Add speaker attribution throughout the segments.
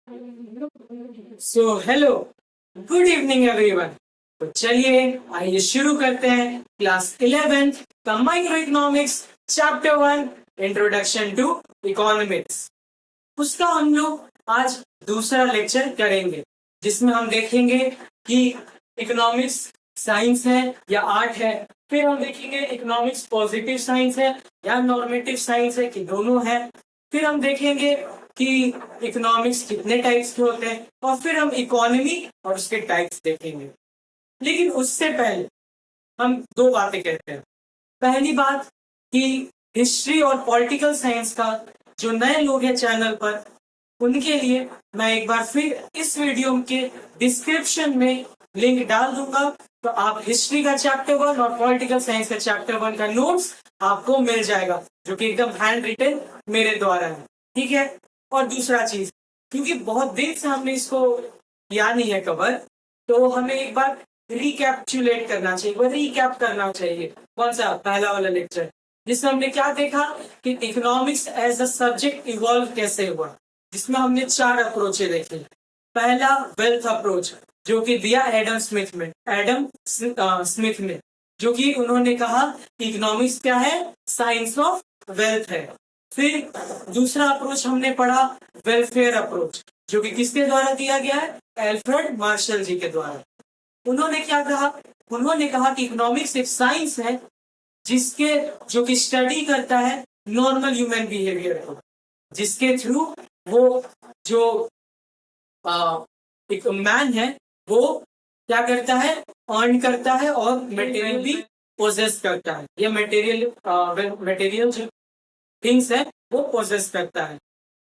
Speaker 1: सो hello, good evening everyone. तो चलिए आइए शुरू करते हैं क्लास 11th का micro economics chapter 1 introduction to economics. उसका हम लोग आज दूसरा लेक्चर करेंगे जिसमें हम देखेंगे कि इकोनॉमिक्स साइंस है या आर्ट है। फिर हम देखेंगे इकोनॉमिक्स पॉजिटिव साइंस है या नॉर्मेटिव साइंस है कि दोनों है। फिर हम देखेंगे कि इकोनॉमिक्स कितने टाइप्स के होते हैं और फिर हम इकोनॉमी और उसके टाइप्स देखेंगे। लेकिन उससे पहले हम दो बातें कहते हैं। पहली बात कि हिस्ट्री और पॉलिटिकल साइंस का जो नए लोग हैं चैनल पर, उनके लिए मैं एक बार फिर इस वीडियो के डिस्क्रिप्शन में लिंक डाल दूंगा। तो आप हिस्ट्री का चैप्टर 1 और पॉलिटिकल साइंस का चैप्टर 1 का नोट्स आपको मिल जाएगा, जो कि एकदम हैंड रिटन मेरे द्वारा है। ठीक है। और दूसरा चीज, क्योंकि बहुत दिन से हमने इसको किया नहीं है कवर, तो हमें एक बार रिकैप्चुलेट करना चाहिए, एक बार रिकैप करना चाहिए। कौन सा? पहला वाला लेक्चर जिसमें हमने क्या देखा कि economics as a subject evolve कैसे हुआ, जिसमें हमने 4 अप्रोचे देखे। पहला वेल्थ अप्रोच, जो कि दिया एडम स्मिथ ने, जो कि उन्होंने कहा इकोनॉमिक्स क्या है? साइंस ऑफ वेल्थ है। फिर दूसरा अप्रोच हमने पढ़ा वेलफेयर अप्रोच, जो कि किसके द्वारा दिया गया है? एल्फ्रेड मार्शल जी के द्वारा। उन्होंने क्या कहा? उन्होंने कहा कि इकोनॉमिक्स एक साइंस है जिसके जो कि स्टडी करता है नॉर्मल ह्यूमन बिहेवियर को, जिसके थ्रू वो जो एक मैन है वो क्या करता है? अर्न करता है और मटेरियल भी पोजेस करता है। ये मटेरियल जो थिंग्स है वो पोजेस करता है।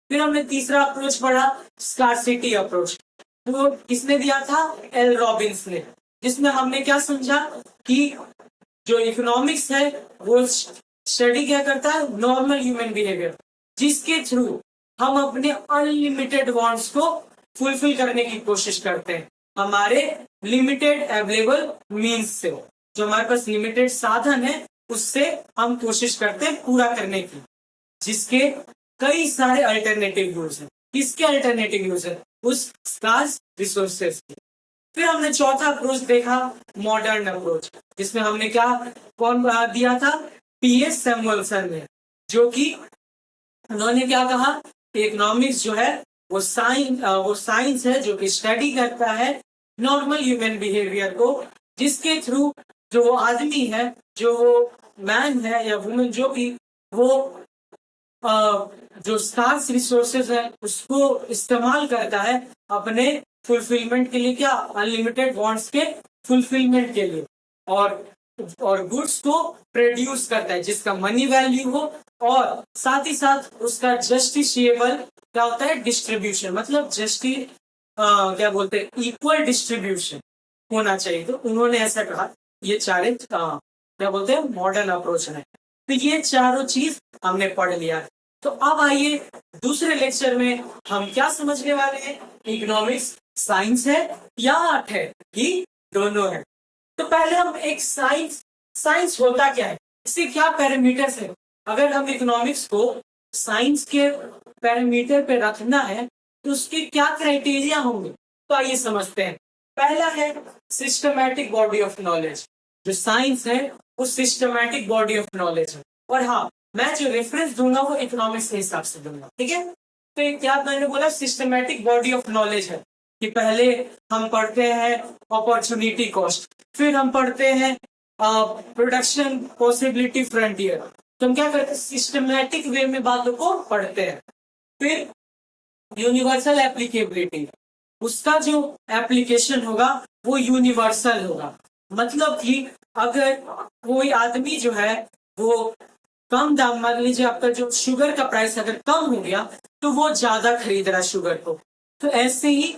Speaker 1: फिर हमने तीसरा अप्रोच पढ़ा स्कार्सिटी अप्रोच, वो किसने दिया था? एल रॉबिन्स ने, जिसमें हमने क्या समझा कि जो इकोनॉमिक्स है वो स्टडी क्या करता है? नॉर्मल ह्यूमन बिहेवियर, जिसके थ्रू हम अपने अनलिमिटेड वांट्स को फुलफिल करने की कोशिश करते हैं हमारे लिमिटेड अवेलेबल मीन्स से। जो हमारे पास लिमिटेड साधन है उससे हम कोशिश करते हैं पूरा करने की, जिसके कई सारे अल्टरनेटिव यूज है। किसके अल्टरनेटिव यूज है? उस स्कार्स रिसोर्सेस के। फिर हमने चौथा अप्रोच देखा मॉडर्न अप्रोच, जिसमें हमने क्या कौन दिया था? पीएस सैमुअल्सन ने, जो कि उन्होंने क्या कहा? इकोनॉमिक्स जो है वो साइंस है जो कि स्टडी करता है नॉर्मल ह्यूमन बिहेवियर को, जिसके थ्रू जो आदमी है, जो मैन है या वुमेन, जो भी वो जो स्कार्स रिसोर्सेज है उसको इस्तेमाल करता है अपने फुलफिलमेंट के लिए, क्या? अनलिमिटेड वांट्स के फुलफिलमेंट के लिए, और गुड्स को प्रोड्यूस करता है जिसका मनी वैल्यू हो, और साथ ही साथ उसका जस्टिशिएबल क्या होता है? डिस्ट्रीब्यूशन, मतलब क्या बोलते हैं? इक्वल डिस्ट्रीब्यूशन होना चाहिए। तो उन्होंने ऐसा कहा। ये चारे क्या बोलते हैं? मॉडर्न अप्रोच है। तो ये चारों चीज हमने पढ़ लिया। तो अब आइए दूसरे लेक्चर में हम क्या समझने वाले हैं? इकोनॉमिक्स साइंस है या आर्ट है, कि दोनों है। तो पहले हम एक साइंस होता क्या है, इसके क्या पैरामीटर्स है। अगर हम इकोनॉमिक्स को साइंस के पैरामीटर पे रखना है तो उसके क्या क्राइटेरिया होंगे, तो आइए समझते हैं। पहला है सिस्टमैटिक बॉडी ऑफ नॉलेज। जो साइंस है वो सिस्टमैटिक बॉडी ऑफ नॉलेज है, और हाँ, मैं जो रेफरेंस दूंगा वो इकोनॉमिक्स के हिसाब से दूंगा। ठीक है। तो ये क्या मैंने बोला? सिस्टमैटिक बॉडी ऑफ नॉलेज है कि पहले हम पढ़ते हैं अपॉर्चुनिटी कॉस्ट, फिर हम पढ़ते हैं प्रोडक्शन पॉसिबिलिटी फ्रंटियर। तो हम क्या करते हैं? सिस्टमैटिक वे में बातों को पढ़ते हैं। फिर यूनिवर्सल एप्लीकेबिलिटी, उसका जो एप्लीकेशन होगा वो यूनिवर्सल होगा। मतलब कि अगर कोई आदमी जो है वो कम दाम, मान लीजिए आपका जो शुगर का प्राइस अगर कम हो गया तो वो ज्यादा खरीद रहा है शुगर को, तो ऐसे ही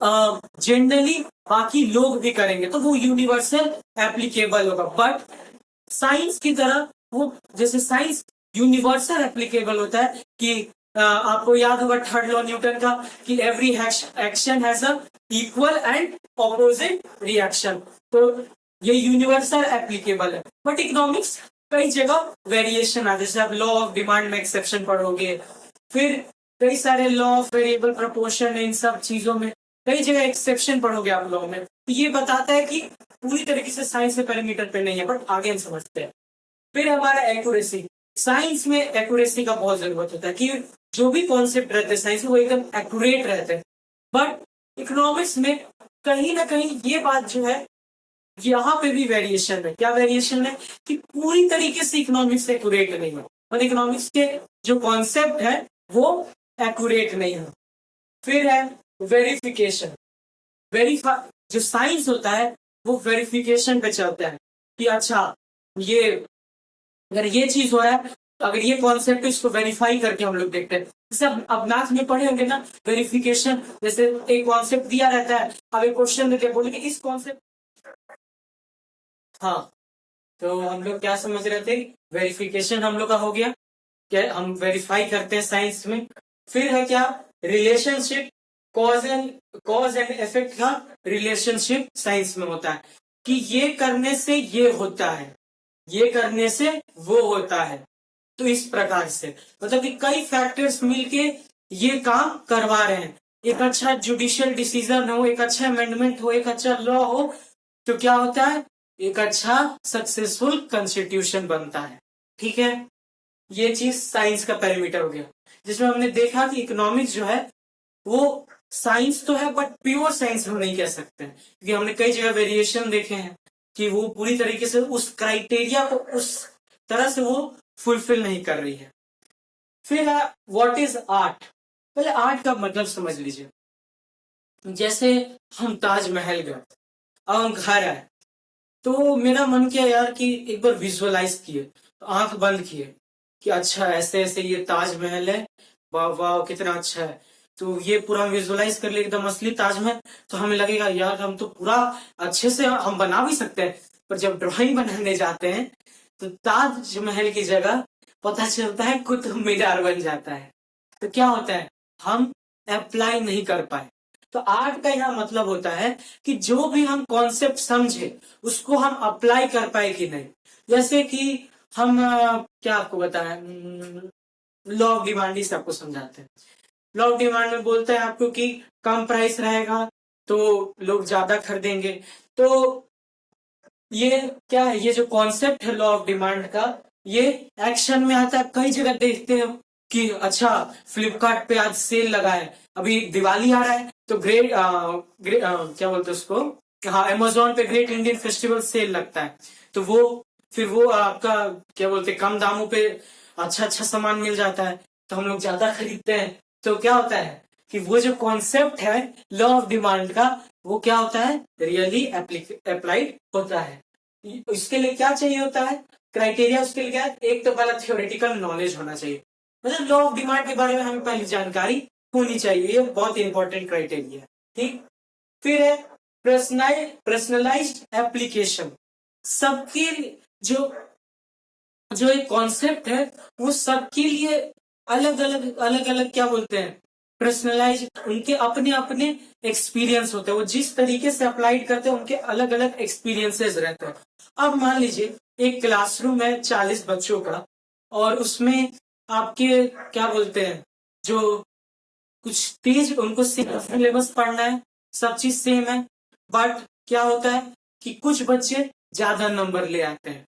Speaker 1: जनरली बाकी लोग भी करेंगे, तो वो यूनिवर्सल एप्लीकेबल होगा। बट साइंस की तरह वो, जैसे साइंस यूनिवर्सल एप्लीकेबल होता है कि आपको याद होगा थर्ड लॉ न्यूटन का कि every action has a equal and opposite reaction. तो ये यूनिवर्सल एप्लीकेबल है। बट इकोनॉमिक्स कई जगह वेरिएशन आ, जैसे आप लॉ ऑफ डिमांड में एक्सेप्शन पढ़ोगे, फिर कई सारे लॉ ऑफ वेरिएबल प्रोपोर्शन इन सब चीजों में कई जगह एक्सेप्शन पढ़ोगे आप लॉ में, तो ये बताता है कि पूरी तरीके से साइंस के पैरामीटर पे नहीं है, बट आगे हम समझते हैं। फिर हमारा एक्यूरेसी, साइंस में एक्यूरेसी का बहुत जरूरत होता है कि जो भी कॉन्सेप्ट रहते हैं साइंस में वो एकदम एक्यूरेट रहते हैं, बट इकोनॉमिक्स में कहीं ना कहीं ये बात जो है यहाँ पे भी वेरिएशन है। क्या वेरिएशन है कि पूरी तरीके से इकोनॉमिक्स एक्यूरेट नहीं है, और इकोनॉमिक्स के जो कॉन्सेप्ट है वो एक्यूरेट नहीं है। फिर है वेरिफिकेशन, जो साइंस होता है वो वेरिफिकेशन पे चलता है कि अच्छा ये अगर ये चीज हो रहा है, अगर ये कॉन्सेप्ट है इसको वेरीफाई करके हम लोग देखते हैं। जैसे अब मैथ में पढ़े होंगे ना वेरिफिकेशन, जैसे एक कॉन्सेप्ट दिया रहता है, अब एक क्वेश्चन देते हैं बोले कि इस कॉन्सेप्ट, हाँ तो हम लोग क्या समझ रहे थे, वेरिफिकेशन हम लोग का हो गया, क्या हम वेरीफाई करते हैं साइंस में। फिर है क्या, रिलेशनशिप, कॉज एंड इफेक्ट का रिलेशनशिप साइंस में होता है कि ये करने से ये होता है, ये करने से वो होता है। तो इस प्रकार से मतलब कि कई फैक्टर्स मिलके ये काम करवा रहे हैं। एक अच्छा जुडिशियल डिसीजन हो, एक अच्छा अमेंडमेंट हो, एक अच्छा लॉ हो, तो क्या होता है, एक अच्छा सक्सेसफुल कॉन्स्टिट्यूशन बनता है। ठीक है, ये चीज साइंस का पैरामीटर हो गया, जिसमें हमने देखा कि इकोनॉमिक्स जो है वो साइंस तो है बट प्योर साइंस हम नहीं कह सकते, क्योंकि हमने कई जगह वेरिएशन देखे हैं कि वो पूरी तरीके से उस क्राइटेरिया को उस तरह से वो फुलफिल नहीं कर रही है। फिर है व्हाट इज आर्ट। पहले आर्ट का मतलब समझ लीजिए। जैसे हम ताजमहल गए, अब हम घर आए, तो मेरा मन किया यार कि एक बार विजुअलाइज किए, तो आंख बंद किए कि अच्छा ऐसे ऐसे ये ताजमहल है, वाह वाह कितना अच्छा है, तो ये पूरा विजुअलाइज कर ले एकदम असली ताजमहल, तो हमें लगेगा यार हम तो पूरा अच्छे से हम बना भी सकते हैं। पर जब ड्राइंग बनाने जाते हैं तो ताजमहल की जगह पता चलता है कुतुब मीनार बन जाता है। तो क्या होता है, हम अप्लाई नहीं कर पाए। तो आर्ट का यहाँ मतलब होता है कि जो भी हम कॉन्सेप्ट समझे उसको हम अप्लाई कर पाए कि नहीं। जैसे कि हम क्या आपको बताएं, लॉ ऑफ डिमांड ही सबको समझाते हैं। लॉ ऑफ डिमांड में बोलता है आपको कि कम प्राइस रहेगा तो लोग ज्यादा खरीदेंगे। तो ये क्या है, ये जो कॉन्सेप्ट है लॉ ऑफ डिमांड का, ये एक्शन में आता है। कई जगह देखते हैं कि अच्छा फ्लिपकार्ट पे आज सेल लगा है, अभी दिवाली आ रहा है तो क्या बोलते हैं उसको, हाँ अमेजोन पे ग्रेट इंडियन फेस्टिवल सेल लगता है, तो वो फिर वो आपका क्या बोलते हैं कम दामों पे अच्छा अच्छा सामान मिल जाता है, तो हम लोग ज्यादा खरीदते हैं। तो क्या होता है कि वो जो कॉन्सेप्ट है लॉ ऑफ डिमांड का वो क्या होता है, रियली अप्लाइड होता है। इसके लिए क्या चाहिए होता है, क्राइटेरिया उसके लिए क्या है, एक तो पहला थियोरेटिकल नॉलेज होना चाहिए, मतलब लॉ ऑफ डिमांड के बारे में हमें पहले जानकारी होनी चाहिए, ये बहुत इंपॉर्टेंट क्राइटेरिया है। ठीक, फिर है पर्सनलाइज्ड एप्लीकेशन। सबके जो जो एक कॉन्सेप्ट है वो सबके लिए अलग अलग क्या बोलते हैं, पर्सनलाइज, उनके अपने अपने एक्सपीरियंस होते हैं, वो जिस तरीके से अप्लाइड करते हैं उनके अलग अलग एक्सपीरियंसेस रहते हैं। अब मान लीजिए एक क्लासरूम है 40 बच्चों का, और उसमें आपके क्या बोलते हैं जो कुछ तेज उनको सिलेबस पढ़ना है, सब चीज सेम है, बट क्या होता है कि कुछ बच्चे ज्यादा नंबर ले आते हैं।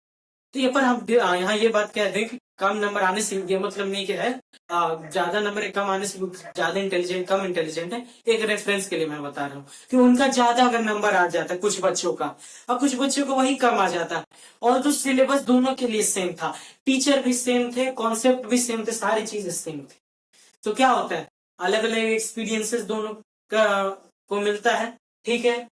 Speaker 1: तो ये पर हम यहाँ ये बात कह दें कि कम नंबर आने से ये मतलब नहीं कि है ज्यादा नंबर कम आने से ज्यादा इंटेलिजेंट कम इंटेलिजेंट है। एक रेफरेंस के लिए मैं बता रहा हूँ कि उनका ज्यादा अगर नंबर आ जाता है कुछ बच्चों का, और कुछ बच्चों को वही कम आ जाता, और तो सिलेबस दोनों के लिए सेम था, टीचर भी सेम थे, कॉन्सेप्ट भी सेम थे, सारी चीजें सेम थी, तो क्या होता है अलग अलग एक्सपीरियंसेस दोनों का को मिलता है। ठीक है,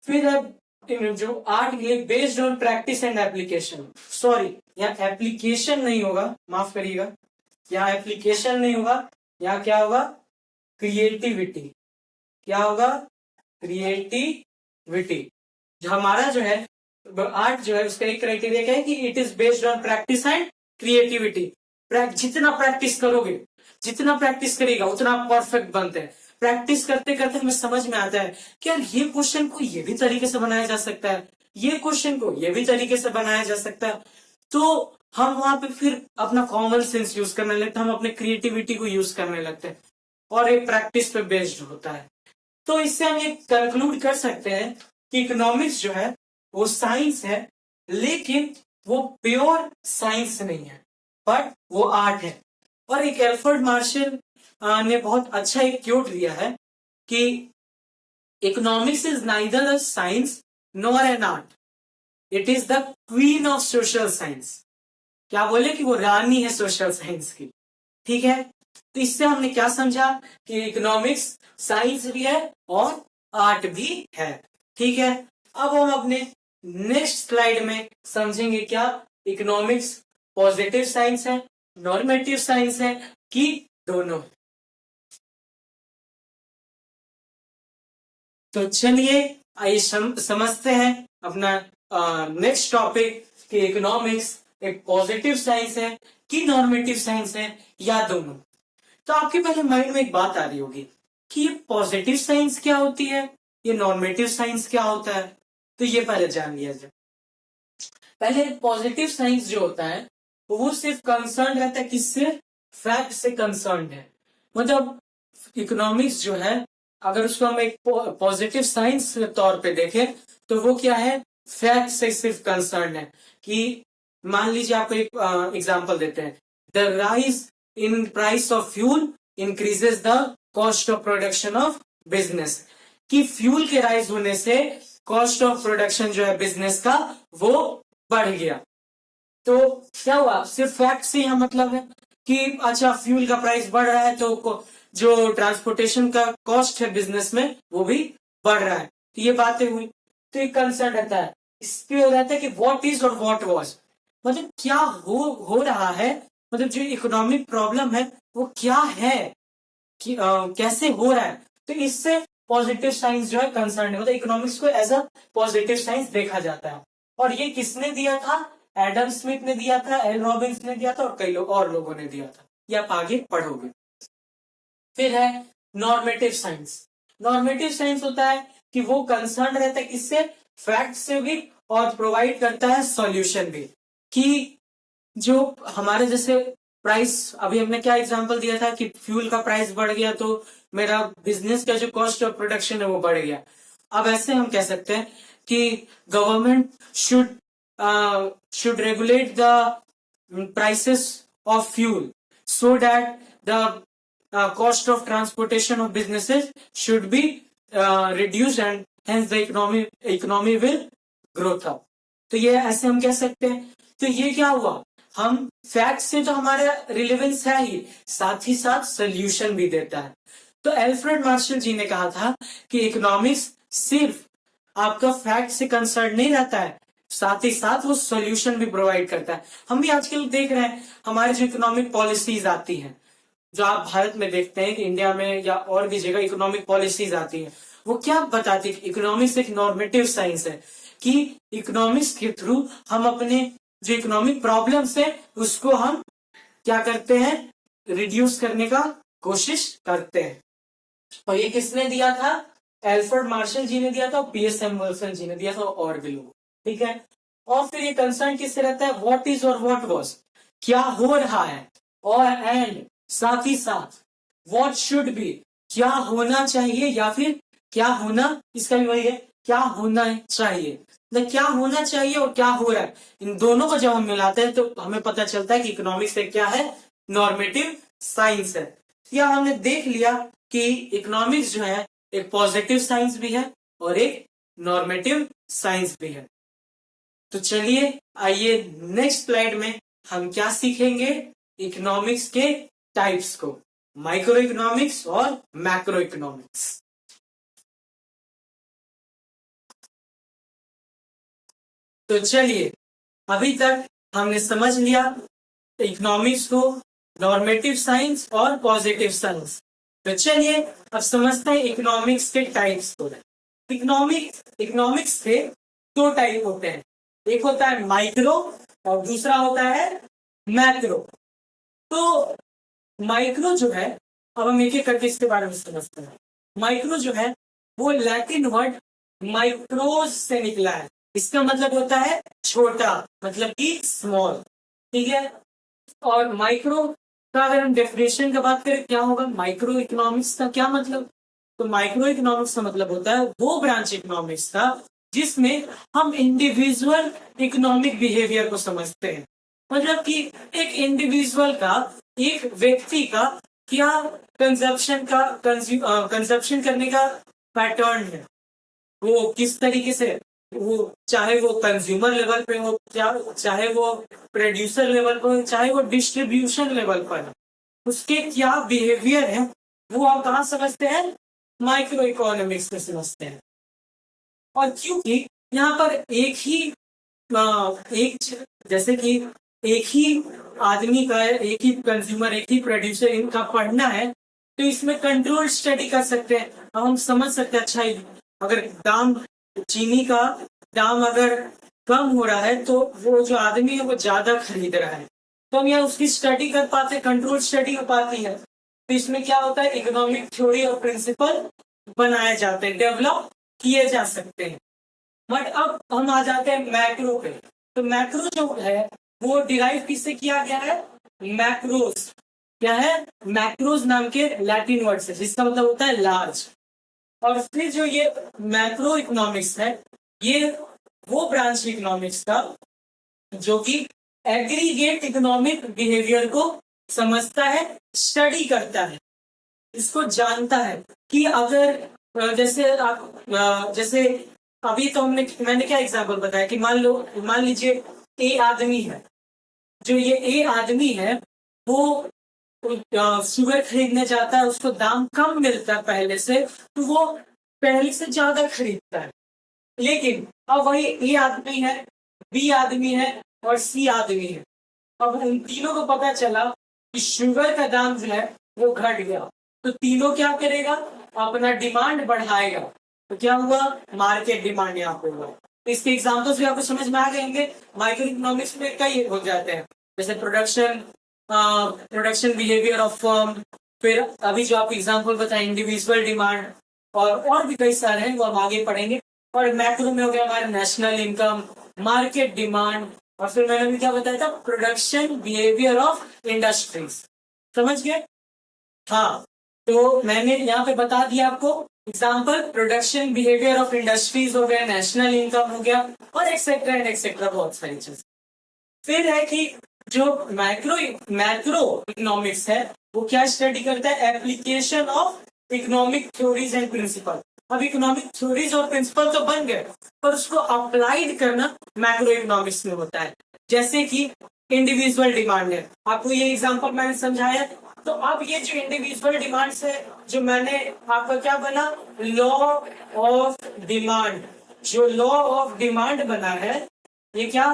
Speaker 1: फिर अब जो आर्ट ये based on practice and application, sorry यहाँ एप्लीकेशन नहीं होगा, माफ करिएगा, यहाँ एप्लीकेशन नहीं होगा, यहाँ क्या होगा, क्रिएटिविटी। क्या होगा, क्रिएटिविटी। जो हमारा जो है आर्ट जो है उसका एक क्राइटेरिया क्या है कि it is based on practice and creativity. जितना प्रैक्टिस करोगे, जितना प्रैक्टिस करेगा उतना परफेक्ट बनते हैं। प्रैक्टिस करते करते हमें समझ में आता है कि यार ये क्वेश्चन को ये भी तरीके से बनाया जा सकता है, ये क्वेश्चन को ये भी तरीके से बनाया जा सकता है। तो हम वहां पे फिर अपना कॉमन सेंस यूज करने लगते हैं, हम अपने क्रिएटिविटी को यूज करने लगते हैं, और एक प्रैक्टिस पे बेस्ड होता है। तो इससे हम ये कंक्लूड कर सकते हैं कि इकोनॉमिक्स जो है वो साइंस है, लेकिन वो प्योर साइंस नहीं है, बट वो आर्ट है। और एक एल्फ्रेड मार्शल ने बहुत अच्छा एक क्योट दिया है कि economics is neither a science nor an art, it is the queen of social science. क्या बोले कि वो रानी है सोशल साइंस की। ठीक है, तो इससे हमने क्या समझा कि इकोनॉमिक्स साइंस भी है और आर्ट भी है। ठीक है, अब हम अपने नेक्स्ट स्लाइड में समझेंगे क्या इकोनॉमिक्स पॉजिटिव साइंस है, नॉर्मेटिव साइंस है, कि दोनों। तो चलिए आइए समझते हैं अपना नेक्स्ट टॉपिक कि इकोनॉमिक्स एक पॉजिटिव साइंस है कि नॉर्मेटिव साइंस है, या दोनों। तो आपके पहले माइंड में एक बात आ रही होगी कि ये पॉजिटिव साइंस क्या होती है, ये नॉर्मेटिव साइंस क्या होता है। तो ये पहले जान लिया जाए। पहले पॉजिटिव साइंस जो होता है वो सिर्फ कंसर्न रहता है, किससे? फैक्ट से कंसर्न है। मतलब इकोनॉमिक्स जो है, अगर उसको हम एक पॉजिटिव साइंस के तौर पे देखें तो वो क्या है? फैक्ट से सिर्फ कंसर्न है। कि मान लीजिए आपको एक एग्जांपल देते हैं, the rise in price of fuel increases the cost of production of business. कि फ्यूल के राइज होने से कॉस्ट ऑफ प्रोडक्शन जो है बिजनेस का वो बढ़ गया। तो क्या हुआ? सिर्फ फैक्ट से यह मतलब है कि अच्छा फ्यूल का प्राइस बढ़ रहा है तो जो ट्रांसपोर्टेशन का कॉस्ट है बिजनेस में वो भी बढ़ रहा है। तो ये बातें हुई। तो एक कंसर्न रहता है, इस पे हो रहता है कि व्हाट इज और व्हाट वाज, मतलब क्या हो रहा है, मतलब जो इकोनॉमिक प्रॉब्लम है वो क्या है, कि कैसे हो रहा है। तो इससे पॉजिटिव साइंस जो है कंसर्न है, मतलब इकोनॉमिक्स को एज अ पॉजिटिव साइंस देखा जाता है। और ये किसने दिया था? एडम स्मिथ ने दिया था, एल रॉबिन्स ने दिया था, और कई लोग और लोगों ने दिया था। ये आप आगे पढ़ोगे। फिर है नॉर्मेटिव साइंस। नॉर्मेटिव साइंस होता है कि वो कंसर्न रहता है किससे? फैक्ट से भी, और प्रोवाइड करता है सॉल्यूशन भी। कि जो हमारे जैसे प्राइस, अभी हमने क्या एग्जांपल दिया था कि फ्यूल का प्राइस बढ़ गया तो मेरा बिजनेस का जो कॉस्ट ऑफ प्रोडक्शन है वो बढ़ गया। अब ऐसे हम कह सकते हैं कि government should regulate the prices of fuel so that the cost of transportation of businesses should be reduced, and hence the economy will grow up। तो ये ऐसे हम कह सकते हैं। तो ये क्या हुआ, हम फैक्ट से तो हमारा रिलेवेंस है ही, साथ ही साथ सोल्यूशन भी देता है। तो एल्फ्रेड मार्शल जी ने कहा था कि इकोनॉमिक्स सिर्फ आपका फैक्ट से कंसर्न नहीं रहता है, साथ ही साथ वो सॉल्यूशन भी प्रोवाइड करता है। हम भी आजकल देख रहे हैं हमारे जो इकोनॉमिक पॉलिसीज आती हैं, जो आप भारत में देखते हैं कि इंडिया में या और भी जगह इकोनॉमिक पॉलिसीज आती हैं, वो क्या बताती है? इकोनॉमिक्स एक नॉर्मेटिव साइंस है कि इकोनॉमिक्स के थ्रू हम अपने जो इकोनॉमिक प्रॉब्लम्स है उसको हम क्या करते हैं? रिड्यूस करने का कोशिश करते हैं। और ये किसने दिया था? एल्फ्रेड मार्शल जी ने दिया था, पीएस सैमुअल्सन जी ने दिया था, और भी लोग। ठीक है, और फिर ये कंसर्न किससे रहता है? व्हाट इज और व्हाट वाज, क्या हो रहा है, और एंड साथ ही साथ व्हाट शुड बी, क्या होना चाहिए, या फिर क्या होना, इसका भी वही है, क्या होना चाहिए। मतलब क्या होना चाहिए और क्या हो रहा है, इन दोनों को जब हम मिलाते हैं तो हमें पता चलता है कि इकोनॉमिक्स एक क्या है? नॉर्मेटिव साइंस है। या हमने देख लिया कि इकोनॉमिक्स जो है एक पॉजिटिव साइंस भी है और एक नॉर्मेटिव साइंस भी है। तो चलिए आइए नेक्स्ट स्लाइड में हम क्या सीखेंगे? इकोनॉमिक्स के टाइप्स को, माइक्रो इकोनॉमिक्स और मैक्रो इकोनॉमिक्स। तो चलिए, अभी तक हमने समझ लिया इकोनॉमिक्स को, नॉर्मेटिव साइंस और पॉजिटिव साइंस। तो चलिए अब समझते हैं इकोनॉमिक्स के टाइप्स को। इकोनॉमिक्स के दो टाइप होते हैं, एक होता है माइक्रो और दूसरा होता है मैक्रो। तो माइक्रो जो है, अब हम एक एक करके इसके बारे में समझते हैं। माइक्रो जो है वो लैटिन वर्ड माइक्रोस से निकला है। इसका मतलब होता है छोटा, मतलब कि स्मॉल। ठीक है। और माइक्रो का अगर हम डेफिनेशन की बात करें क्या होगा, माइक्रो इकोनॉमिक्स का क्या मतलब, तो माइक्रो इकोनॉमिक्स का मतलब होता है वो ब्रांच इकोनॉमिक्स का जिसमें हम इंडिविजुअल इकोनॉमिक बिहेवियर को समझते हैं। मतलब कि एक इंडिविजुअल का, एक व्यक्ति का क्या कंजप्शन करने का पैटर्न है, वो किस तरीके से, वो चाहे वो कंज्यूमर लेवल पे हो, चाहे वो प्रोड्यूसर लेवल पर हो, चाहे वो डिस्ट्रीब्यूशन लेवल पर हो, उसके क्या बिहेवियर है वो आप कहाँ समझते हैं, माइक्रो इकोनॉमिक्स में समझते हैं। और क्योंकि यहाँ पर जैसे कि एक ही आदमी का, एक ही कंज्यूमर, एक ही प्रोड्यूसर इनका पढ़ना है, तो इसमें कंट्रोल स्टडी कर सकते हैं। अब हम समझ सकते हैं अच्छा अगर दाम, चीनी का दाम अगर कम हो रहा है तो वो जो आदमी है वो ज्यादा खरीद रहा है, तो हम यहाँ उसकी स्टडी कर पाते हैं, कंट्रोल स्टडी हो पाती है। तो इसमें क्या होता है, इकोनॉमिक थ्योरी और प्रिंसिपल बनाए जाते हैं, डेवलप किए जा सकते हैं। बट अब हम आ जाते हैं मैक्रो पे। तो मैक्रो जो है वो डिराइव किससे किया गया है, मैक्रोस। क्या है, मैक्रोस नाम के लैटिन वर्ड से, जिसका मतलब होता है लार्ज। और फिर जो ये मैक्रो इकोनॉमिक्स है, ये वो ब्रांच इकोनॉमिक्स का जो कि एग्रीगेट इकोनॉमिक बिहेवियर को समझता है, स्टडी करता है, इसको जानता है कि अगर जैसे अभी तो मैंने क्या एग्जांपल बताया कि मान लीजिए ए आदमी है, जो ये ए आदमी है वो शुगर खरीदने जाता है, उसको दाम कम मिलता है पहले से, तो वो पहले से ज्यादा खरीदता है। लेकिन अब वही ए आदमी है, बी आदमी है और सी आदमी है। अब उन तीनों को पता चला कि शुगर का दाम जो है वो घट गया, तो तीनों क्या करेगा, अपना डिमांड बढ़ाएगा। तो क्या हुआ, मार्केट डिमांड यहाँ पे हुआ। तो इसके एग्जाम्पल्स भी आपको समझ में आ गए। माइक्रो इकोनॉमिक्स में कई हो जाते हैं, जैसे प्रोडक्शन बिहेवियर ऑफ फर्म, फिर अभी जो आपको एग्जाम्पल बताए इंडिविजुअल डिमांड, और भी कई सारे हैं वो हम आगे पढ़ेंगे। और मैक्रो में हो गया हमारा नेशनल इनकम, मार्केट डिमांड, और फिर मैंने भी क्या बताया था, प्रोडक्शन बिहेवियर ऑफ इंडस्ट्रीज। समझ गए, हाँ। तो मैंने यहाँ पे बता दिया आपको example, production behaviour of industries हो गया, नेशनल इनकम हो गया, और एक्सेट्रा एंड एक्सेट्रा, बहुत सारी चीज। फिर है कि जो मैक्रो इकोनॉमिक्स है वो क्या स्टडी करता है, application of economic theories and principle. अब इकोनॉमिक थ्योरीज और प्रिंसिपल तो बन गए, पर उसको अप्लाइड करना मैक्रो इकोनॉमिक्स में होता है। जैसे कि इंडिविजुअल डिमांड है, आपको ये एग्जांपल मैंने समझाया। तो अब ये जो इंडिविजुअल डिमांड है, जो मैंने आपका क्या बना, लॉ ऑफ डिमांड। जो लॉ ऑफ डिमांड बना है, ये क्या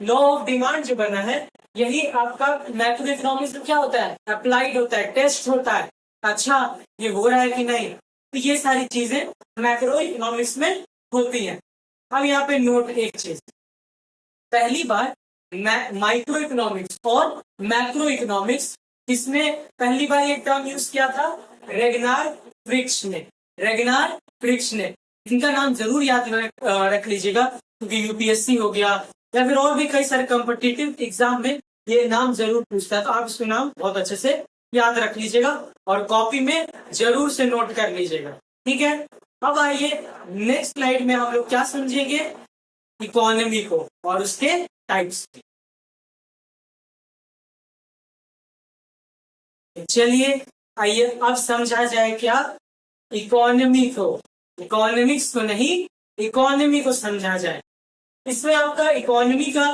Speaker 1: लॉ ऑफ डिमांड जो बना है, यही आपका मैक्रो इकोनॉमिक्स में क्या होता है, अप्लाइड होता है, टेस्ट होता है। अच्छा ये हो रहा है कि नहीं, तो ये सारी चीजें मैक्रो इकोनॉमिक्स में होती हैं। अब यहाँ पे नोट एक चीज, पहली बार माइक्रो इकोनॉमिक्स और मैक्रो इकोनॉमिक्स, इसमें पहली बार ये टर्म यूज किया था रेगनार फ्रिक्स ने। रेगनार फ्रिक्स ने, इनका नाम जरूर याद रख लीजिएगा, क्योंकि यूपीएससी हो गया या फिर और भी कई सारे कॉम्पिटिटिव एग्जाम में ये नाम जरूर पूछता है, तो आप इसका नाम बहुत अच्छे से याद रख लीजिएगा और कॉपी में जरूर से नोट कर लीजिएगा। ठीक है, अब आइए नेक्स्ट स्लाइड में हम लोग क्या समझेंगे, इकोनॉमी को और उसके टाइप्स। चलिए आइए अब समझा जाए क्या, इकोनॉमी को, इकोनॉमिक्स को नहीं, इकोनॉमी को समझा जाए। इसमें आपका इकोनॉमी का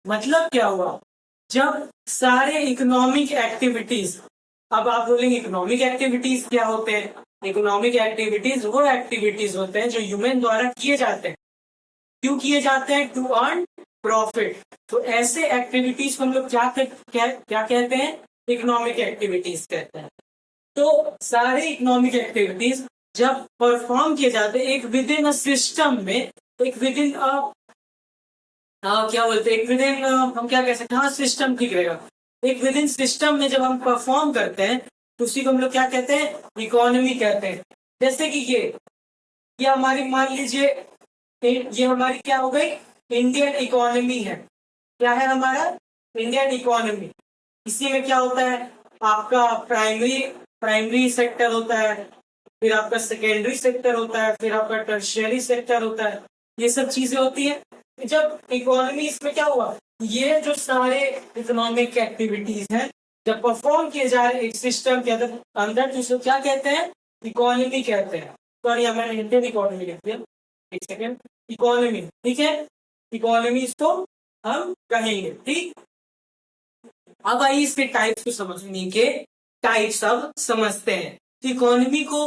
Speaker 1: मतलब क्या हुआ, जब सारे इकोनॉमिक एक्टिविटीज, अब आप बोलेंगे इकोनॉमिक एक्टिविटीज क्या होते हैं, इकोनॉमिक एक्टिविटीज वो एक्टिविटीज होते हैं जो ह्यूमन द्वारा किए जाते हैं। क्यों किए जाते हैं, टू अर्न प्रॉफिट। तो ऐसे एक्टिविटीज को हम लोग क्या कहते हैं, इकोनॉमिक एक्टिविटीज कहते हैं। तो सारे इकोनॉमिक एक्टिविटीज जब परफॉर्म किए जाते हैं एक विद इन अ सिस्टम में, एक विद इन क्या बोलते हैं, एक विद इन हम क्या कह सकते हैं, हाँ सिस्टम ठीक रहेगा, एक विद इन सिस्टम में जब हम परफॉर्म करते हैं तो उसी को हम लोग क्या कहते हैं, इकोनॉमी कहते हैं। जैसे कि ये हमारी, मान लीजिए ये हमारी क्या हो गई, इंडियन इकोनॉमी है। क्या है हमारा, इंडियन इकोनॉमी, इसी में क्या होता है, आपका प्राइमरी सेक्टर होता है, फिर आपका सेकेंडरी सेक्टर होता है, फिर आपका टर्शियरी सेक्टर होता है, ये सब चीजें होती है। जब इकोनॉमी, इसमें क्या हुआ, ये जो सारे इकोनॉमिक एक्टिविटीज हैं जब परफॉर्म किए जा रहे एक सिस्टम के अंदर जिसको क्या कहते हैं, इकोनॉमी कहते हैं। सॉरी, मैंने इंडियन इकोनॉमी लिख दिया, एक सेकेंड, इकोनॉमी, ठीक है, इकोनॉमी इसको हम कहेंगे, ठीक। अब आइए इसके टाइप्स को समझने के टाइप्स अब समझते हैं। तो इकोनॉमी को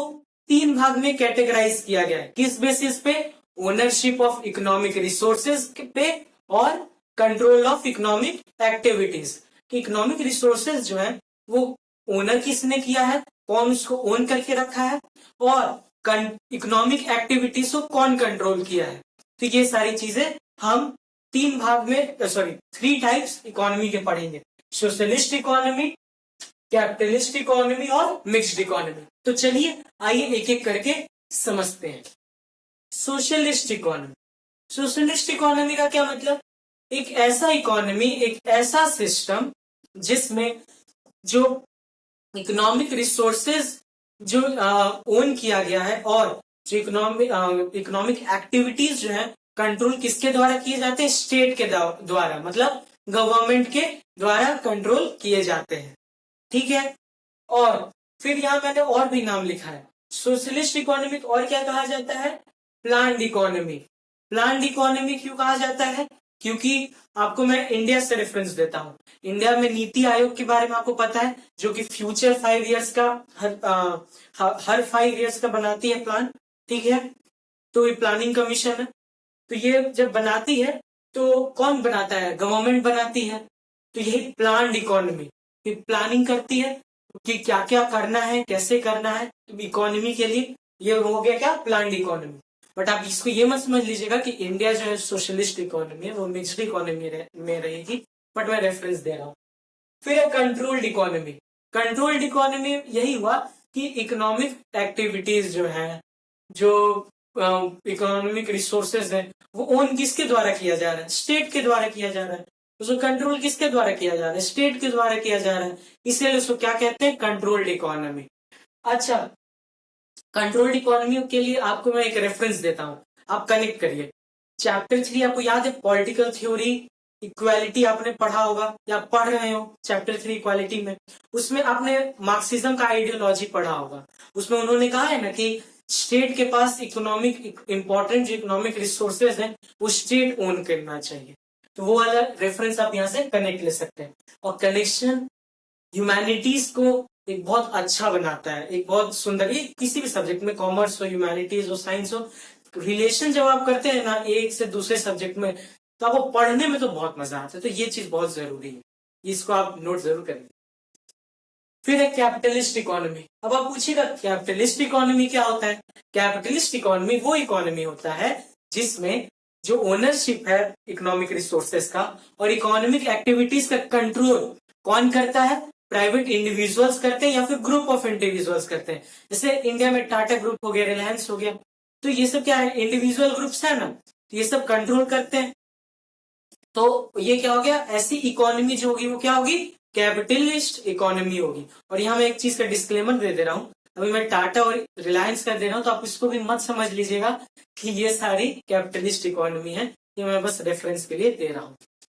Speaker 1: 3 भाग में कैटेगराइज किया गया है, किस बेसिस पे, ओनरशिप ऑफ इकोनॉमिक रिसोर्सेज पे और control of economic activities. Economic resources जो है वो ओनर किसने किया है, कौन उसको ओन करके रखा है, और इकोनॉमिक एक्टिविटीज को कौन कंट्रोल किया है। तो ये सारी चीजें हम 3 भाग में, 3 टाइप्स इकोनॉमी के पढ़ेंगे, सोशलिस्ट इकोनॉमी, कैपिटलिस्ट इकोनॉमी और मिक्स्ड इकोनॉमी। तो चलिए आइए एक एक करके समझते हैं। सोशलिस्ट इकोनॉमी, सोशलिस्ट इकोनॉमी का क्या मतलब, एक ऐसा इकोनॉमी, एक ऐसा सिस्टम जिसमें जो इकोनॉमिक रिसोर्सेज जो ओन किया गया है और जो इकोनॉमिक एक्टिविटीज जो है कंट्रोल किसके द्वारा किए जाते हैं, स्टेट के द्वारा, मतलब गवर्नमेंट के द्वारा कंट्रोल किए जाते हैं, ठीक है। और फिर यहाँ मैंने और भी नाम लिखा है, सोशलिस्ट इकोनॉमी और क्या कहा जाता है, प्लान्ड इकोनॉमी। प्लान्ड इकोनॉमी क्यों कहा जाता है, क्योंकि आपको मैं इंडिया से रेफरेंस देता हूँ। इंडिया में नीति आयोग के बारे में आपको पता है, जो कि फ्यूचर 5 इयर्स का हर 5 इयर्स का बनाती है प्लान, ठीक है। तो ये प्लानिंग कमीशन है, तो ये जब बनाती है तो कौन बनाता है, गवर्नमेंट बनाती है। तो यही प्लान्ड इकोनॉमी, प्लानिंग करती है कि क्या क्या करना है, कैसे करना है इकोनॉमी के लिए, ये हो गया क्या, प्लान्ड इकोनॉमी। बट आप इसको ये मत समझ लीजिएगा कि इंडिया जो है सोशलिस्ट इकोनॉमी है, वो मिक्स्ड इकोनॉमी में रहेगी, बट मैं रेफरेंस दे रहा हूँ। फिर है कंट्रोल्ड इकोनॉमी। कंट्रोल्ड इकोनॉमी यही हुआ कि इकोनॉमिक एक्टिविटीज जो है, जो इकोनॉमिक रिसोर्सेज है, वो ओन किसके द्वारा किया जा रहा है, स्टेट के द्वारा किया जा रहा है। उसको कंट्रोल किसके द्वारा किया जा रहा है, स्टेट के द्वारा किया जा रहा है, इसलिए उसको क्या कहते हैं, कंट्रोल्ड इकोनॉमी। अच्छा, कंट्रोल्ड इकोनॉमी के लिए आपको मैं एक रेफरेंस देता हूं, आप कनेक्ट करिए। चैप्टर 3 आपको याद है, पॉलिटिकल थ्योरी इक्वालिटी आपने पढ़ा होगा या पढ़ रहे हो चैप्टर 3 इक्वालिटी में। उसमें आपने मार्क्सिज्म का आइडियोलॉजी पढ़ा होगा। उसमें उन्होंने कहा है ना कि स्टेट के पास इकोनॉमिक इंपॉर्टेंट जो इकोनॉमिक रिसोर्सेज हैं वो स्टेट ओन करना चाहिए। तो वो वाला रेफरेंस आप यहाँ से कनेक्ट ले सकते हैं। और कनेक्शन ह्यूमैनिटीज को एक बहुत अच्छा बनाता है, एक बहुत सुंदर, ये किसी भी सब्जेक्ट में, कॉमर्स हो, ह्यूमैनिटीज हो, साइंस हो, रिलेशन जब आप करते हैं ना एक से दूसरे सब्जेक्ट में, तो आपको पढ़ने में तो बहुत मजा आता है। तो ये चीज बहुत जरूरी है, इसको आप नोट जरूर करेंगे। फिर है कैपिटलिस्ट इकोनॉमी। अब आप पूछिएगा कैपिटलिस्ट इकोनॉमी क्या होता है। कैपिटलिस्ट इकोनॉमी वो इकोनॉमी होता है जिसमें जो ओनरशिप है इकोनॉमिक रिसोर्सेस का और इकोनॉमिक एक्टिविटीज का कंट्रोल कौन करता है, प्राइवेट इंडिविजुअल्स करते हैं या फिर ग्रुप ऑफ इंडिविजुअल्स करते हैं। जैसे इंडिया में टाटा ग्रुप हो गया, रिलायंस हो गया, तो ये सब क्या है, इंडिविजुअल ग्रुप्स है ना, तो ये सब कंट्रोल करते हैं। तो ये क्या हो गया, ऐसी इकोनॉमी जो होगी वो क्या होगी, कैपिटलिस्ट इकोनॉमी होगी। और यहाँ मैं एक चीज का डिस्क्लेमर दे दे रहा हूँ, अभी मैं टाटा और रिलायंस का दे रहा हूँ, तो आप इसको भी मत समझ लीजिएगा कि ये सारी कैपिटलिस्ट इकोनॉमी है, ये मैं बस रेफरेंस के लिए दे रहा हूँ,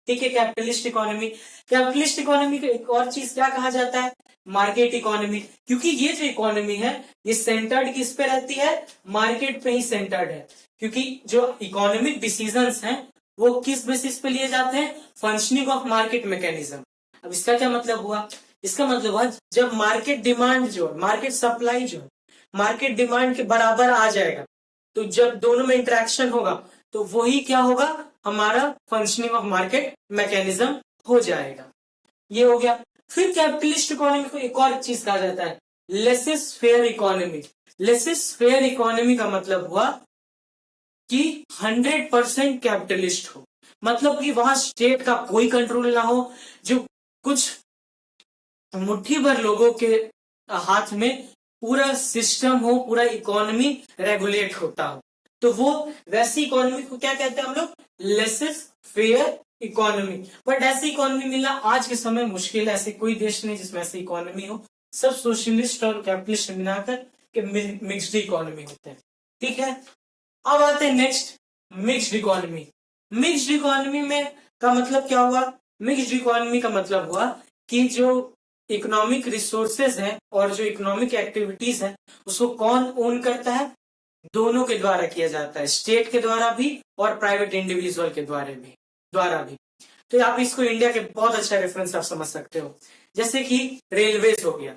Speaker 1: ठीक है। कैपिटलिस्ट इकोनॉमी, कैपिटलिस्ट इकोनॉमी को एक और चीज क्या कहा जाता है, मार्केट इकोनॉमी, क्योंकि ये जो इकोनॉमी है ये सेंटर्ड किस पे रहती है, मार्केट पे ही सेंटर्ड है। क्योंकि जो इकोनॉमिक डिसीजंस हैं वो किस बेसिस पे लिए जाते हैं, फंक्शनिंग ऑफ मार्केट मैकेनिज्म। अब इसका क्या मतलब हुआ, इसका मतलब हुआ जब मार्केट डिमांड जो मार्केट सप्लाई जो मार्केट डिमांड के बराबर आ जाएगा, तो जब दोनों में इंटरेक्शन होगा तो वही क्या होगा, हमारा फंक्शनिंग ऑफ मार्केट मैकेनिज्म हो जाएगा। ये हो गया। फिर कैपिटलिस्ट इकोनॉमी को एक और चीज कहा जाता है, laces fair economy. Laces fair economy का मतलब हुआ कि 100% कैपिटलिस्ट हो, मतलब कि वहां स्टेट का कोई कंट्रोल ना हो, जो कुछ मुट्ठी भर लोगों के हाथ में पूरा सिस्टम हो, पूरा इकोनॉमी रेगुलेट होता हो, तो वो वैसी इकोनॉमी को क्या कहते हैं हम लोग, लेसिस फेयर इकोनॉमी, बट ऐसी इकोनॉमी मिलना आज के समय मुश्किल है। ऐसे कोई देश नहीं जिसमें ऐसी इकोनॉमी हो। सब सोशलिस्ट और कैपिटलिस्ट मिलाकर के मिक्स्ड इकोनॉमी होते हैं। ठीक है, अब आते हैं next, mixed economy. Mixed economy में का मतलब क्या हुआ? मिक्स्ड इकोनॉमी का मतलब हुआ कि जो इकोनॉमिक रिसोर्सेज है और जो इकोनॉमिक एक्टिविटीज है उसको कौन ओन करता है? दोनों के द्वारा किया जाता है, स्टेट के द्वारा भी और प्राइवेट इंडिविजुअल के द्वारा भी। तो आप इसको इंडिया के बहुत अच्छा रेफरेंस आप समझ सकते हो। जैसे कि रेलवेज हो गया।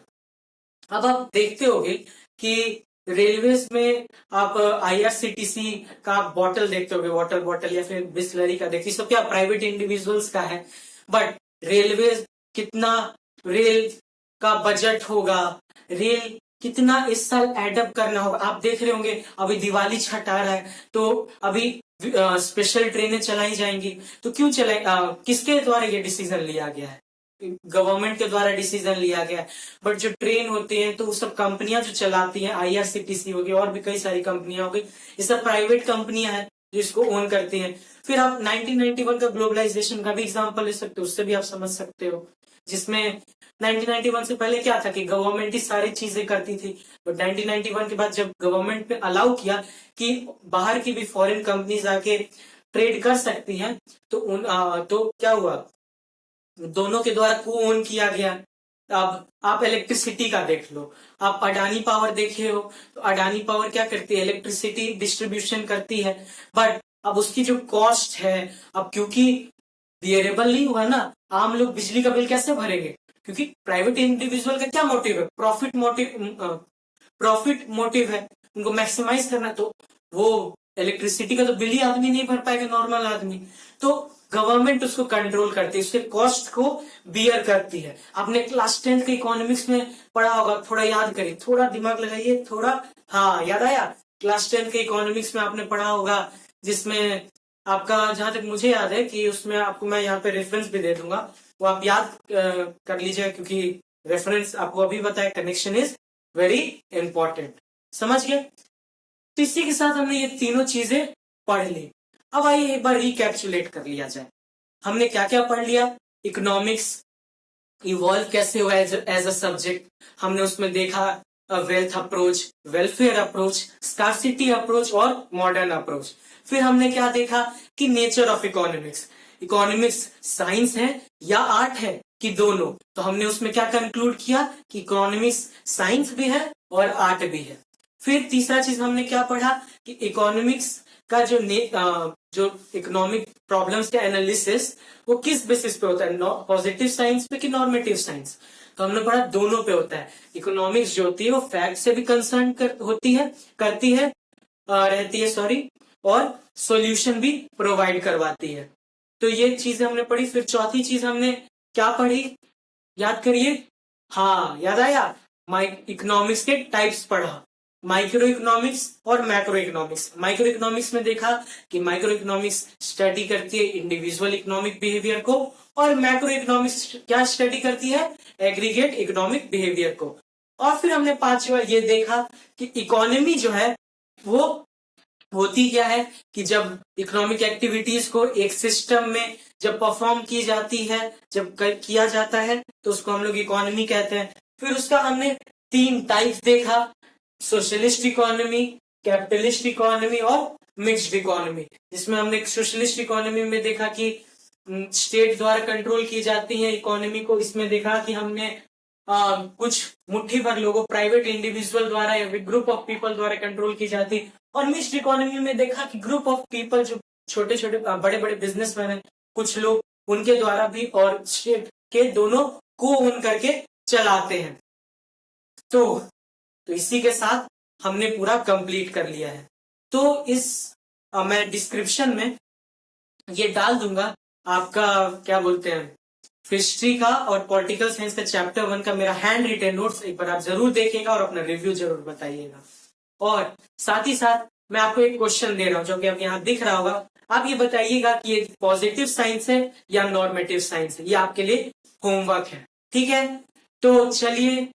Speaker 1: अब आप देखते होगे कि रेलवेज में आप आईआरसीटीसी का आप बॉटल देखते होगे, वाटर बॉटल या फिर बिस्लरी का देखते, सब क्या प्राइवेट इंडिविजुअल्स का है। बट रेलवेज कितना रेल का बजट होगा, रेल कितना इस साल एडअप करना होगा, आप देख रहे होंगे। अभी दिवाली छठ आ रहा है तो अभी स्पेशल ट्रेनें चलाई जाएंगी। तो क्यों चलाई, किसके द्वारा ये डिसीजन लिया गया है? गवर्नमेंट के द्वारा डिसीजन लिया गया है। बट जो ट्रेन होती है तो वो सब कंपनियां जो चलाती हैं, आईआरसीटीसी हो गई और भी कई सारी कंपनियां हो गई, ये सब प्राइवेट कंपनियां हैं जो इसको ओन करती हैं। फिर आप 1991 का ग्लोबलाइजेशन का भी एग्जांपल ले सकते हो, उससे भी आप समझ सकते हो। जिसमें 1991 से पहले क्या था कि गवर्नमेंट ही सारी चीजें करती थी। बट 1991 के बाद जब गवर्नमेंट ने अलाउ किया कि बाहर की भी फॉरेन कंपनीज आके ट्रेड कर सकती हैं, तो क्या हुआ, दोनों के द्वारा को ओन किया गया। अब आप इलेक्ट्रिसिटी का देख लो, आप अडानी पावर देखे हो तो अडानी पावर क्या करती है? इलेक्ट्रिसिटी डिस्ट्रीब्यूशन करती है। बट अब उसकी जो कॉस्ट है, अब क्योंकि बियरेबल नहीं हुआ ना, आम लोग बिजली का बिल कैसे भरेंगे? क्योंकि प्राइवेट इंडिविजुअल का क्या मोटिव है? प्रॉफिट मोटिव है, उनको मैक्सिमाइज करना। तो वो इलेक्ट्रिसिटी का तो बिल ही आदमी नहीं भर पाएगा, नॉर्मल आदमी। तो गवर्नमेंट उसको कंट्रोल करती है, उसके कॉस्ट को बियर करती है। आपने क्लास 10th के इकोनॉमिक्स में पढ़ा होगा, थोड़ा याद करिए, थोड़ा दिमाग लगाइए, थोड़ा। हाँ, याद आया? क्लास 10th के इकोनॉमिक्स में आपने पढ़ा होगा, जिसमें आपका, जहां तक मुझे याद है कि उसमें आपको मैं यहाँ पे रेफरेंस भी दे दूंगा, वो आप याद कर लीजिएगा, क्योंकि रेफरेंस आपको अभी बताया, कनेक्शन इज वेरी इंपॉर्टेंट। समझ गए? तो इसी के साथ हमने ये तीनों चीजें पढ़ ली। अब आइए एक बार रिकैप्चुलेट कर लिया जाए। हमने क्या क्या पढ़ लिया? इकोनॉमिक्स इवॉल्व कैसे हुआ एज अ सब्जेक्ट, हमने उसमें देखा wealth approach, welfare approach, scarcity approach और मॉडर्न अप्रोच। फिर हमने क्या देखा कि nature of economics, economics science है या आर्ट है कि दोनों। तो हमने उसमें क्या कंक्लूड किया कि इकोनॉमिक्स साइंस भी है और आर्ट भी है। फिर तीसरा चीज हमने क्या पढ़ा कि इकोनॉमिक्स का जो इकोनॉमिक प्रॉब्लम्स का एनालिसिस वो किस बेसिस पे होता है, पॉजिटिव साइंस पे कि नॉर्मेटिव साइंस। तो हमने पढ़ा दोनों पे होता है। इकोनॉमिक्स जो होती है वो फैक्ट से भी कंसर्न रहती है सॉरी, और सॉल्यूशन भी प्रोवाइड करवाती है। तो ये चीजें हमने पढ़ी। फिर चौथी चीज हमने क्या पढ़ी, याद करिए? हाँ, याद आया? इकोनॉमिक्स के टाइप्स पढ़ा, माइक्रो इकोनॉमिक्स और मैक्रो इकोनॉमिक्स। माइक्रो इकोनॉमिक्स में देखा कि माइक्रो इकोनॉमिक्स स्टडी करती है इंडिविजुअल इकोनॉमिक बिहेवियर को, और मैक्रो इकोनॉमिक्स क्या स्टडी करती है? एग्रीगेट इकोनॉमिक बिहेवियर को। और फिर हमने पांचवा ये देखा कि इकोनॉमी जो है वो होती क्या है कि जब इकोनॉमिक एक्टिविटीज को एक सिस्टम में जब परफॉर्म की जाती है, जब किया जाता है, तो उसको हम लोग इकोनॉमी कहते हैं। फिर उसका हमने 3 टाइप्स देखा, सोशलिस्ट इकोनॉमी, कैपिटलिस्ट इकोनॉमी और मिक्स्ड इकोनॉमी। जिसमें हमने सोशलिस्ट इकोनॉमी में देखा कि स्टेट द्वारा कंट्रोल की जाती है इकोनॉमी को। इसमें देखा कि हमने कुछ मुट्ठी भर लोगों, प्राइवेट इंडिविजुअल द्वारा या ग्रुप ऑफ पीपल द्वारा कंट्रोल की जाती। और मिक्स्ड इकोनॉमी में देखा कि ग्रुप ऑफ पीपल, जो छोटे छोटे बड़े बड़े बिजनेसमैन हैं, कुछ लोग, उनके द्वारा भी और स्टेट के दोनों को ओन करके चलाते हैं। तो इसी के साथ हमने पूरा कंप्लीट कर लिया है। तो मैं डिस्क्रिप्शन में ये डाल दूंगा आपका, क्या बोलते हैं, हिस्ट्री का और पॉलिटिकल साइंस का चैप्टर 1 का मेरा हैंड रिटन नोट्स एक बार आप जरूर देखिएगा और अपना रिव्यू जरूर बताइएगा। और साथ ही साथ मैं आपको एक क्वेश्चन दे रहा हूं जो कि आपके यहाँ दिख रहा होगा। आप ये बताइएगा कि ये पॉजिटिव साइंस है या नॉर्मेटिव साइंस है। ये आपके लिए होमवर्क है, ठीक है? तो चलिए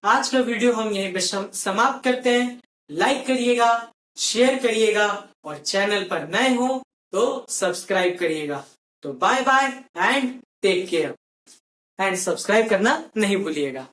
Speaker 1: आज का वीडियो हम यहीं पे समाप्त करते हैं। लाइक करिएगा, शेयर करिएगा और चैनल पर नए हो तो सब्सक्राइब करिएगा। तो bye bye and take care and subscribe करना नहीं भूलिएगा।